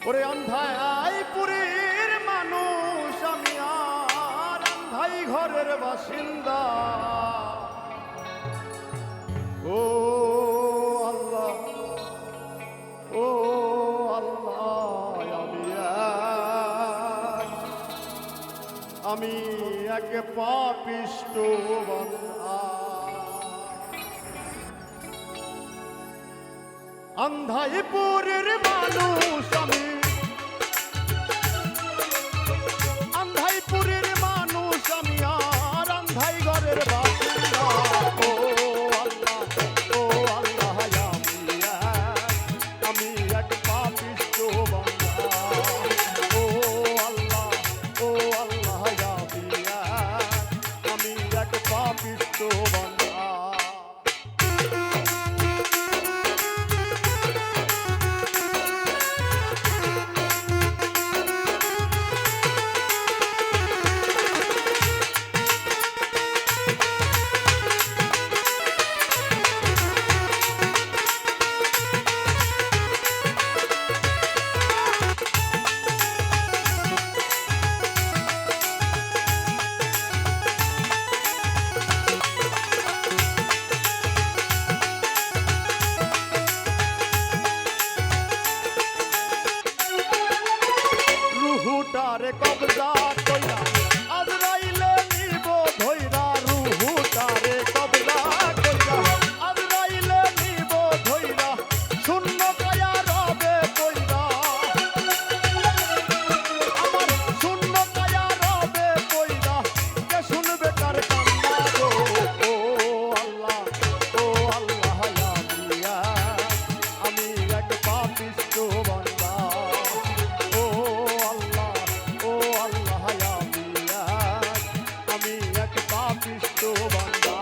ওরে আন্ধাই পুরীর মানুষ আমি আর আন্ধাই ঘরের বাসিন্দা। ও আল্লাহ, ও আল্লাহ, আমি এক পাপিষ্ঠ বান্দা। আন্ধাইপুরের মানুষ আমি, আন্ধাইপুরের মানুষ আমি আর আন্ধাই ঘরের বাসিন্দা। ও আল্লাহ, ও আল্লাহ, আমি এক পাপিষ্ঠ বান্দা। ও আল্লাহ, ও আল্লাহ, আমি এক পাপিষ্ঠ বান্দা। রুহুটারে কবজা কইরা আজরাইলে নিব ধইরা। রুহুটারে কবজা কইরা আজরাইলে নিব ধইরা। শূন্য কায়া রবে কইরা, আমার শূন্য কায়া রবে কইরা। কে শুনবে তার কান্না গো। ও আল্লাহ, ও আল্লাহ, আমি এক পাপিষ্ঠ বান্দা। আমি এক পাপিষ্ঠ বান্দা।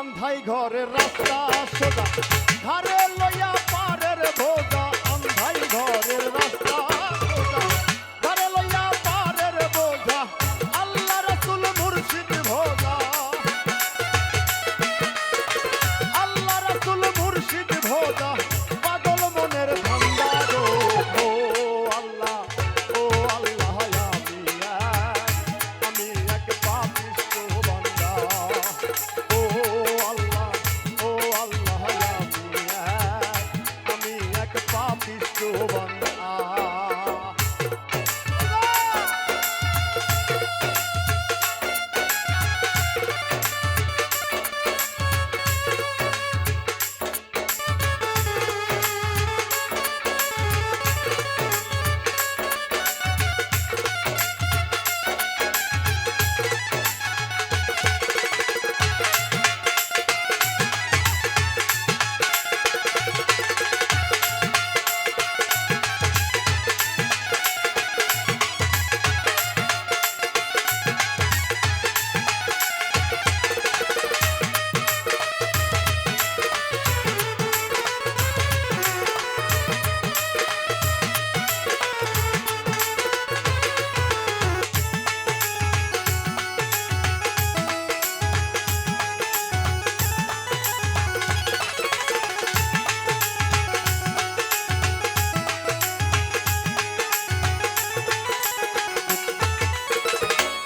আন্ধাই ঘরের রাস্তা সোজা, ধারে লইয়া পারের ভোজা। আন্ধাই ঘরের রাস্তা সোজা, ধারে লইয়া পারের বোঝা। আল্লাহ রাসূল মুর্শিদ ভোজা, আল্লাহ রাসূল মুর্শিদ ভোজা। পাগল মনের ধান্দা গো। ও আল্লাহ, ও আল্লাহ, আমি এক পাপিষ্ঠ বান্দা। ও আল্লাহ, ও আল্লাহ, আমি এক পাপিষ্ঠ বান্দা।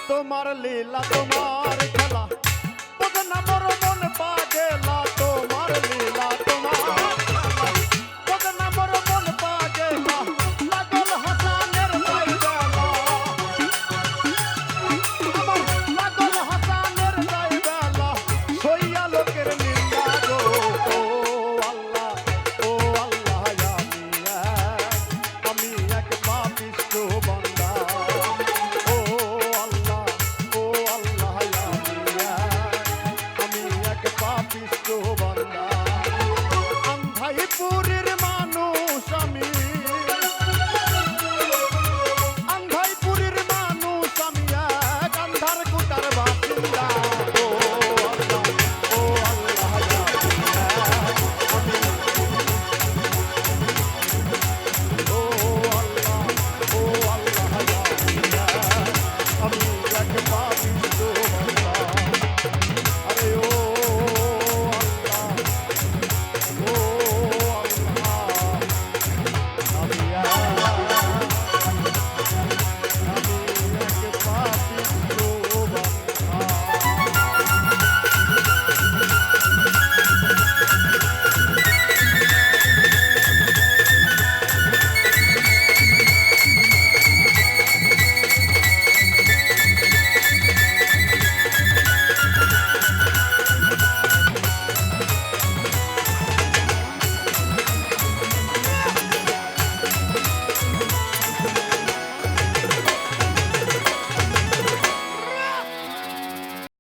তোমার লীলা, তোমার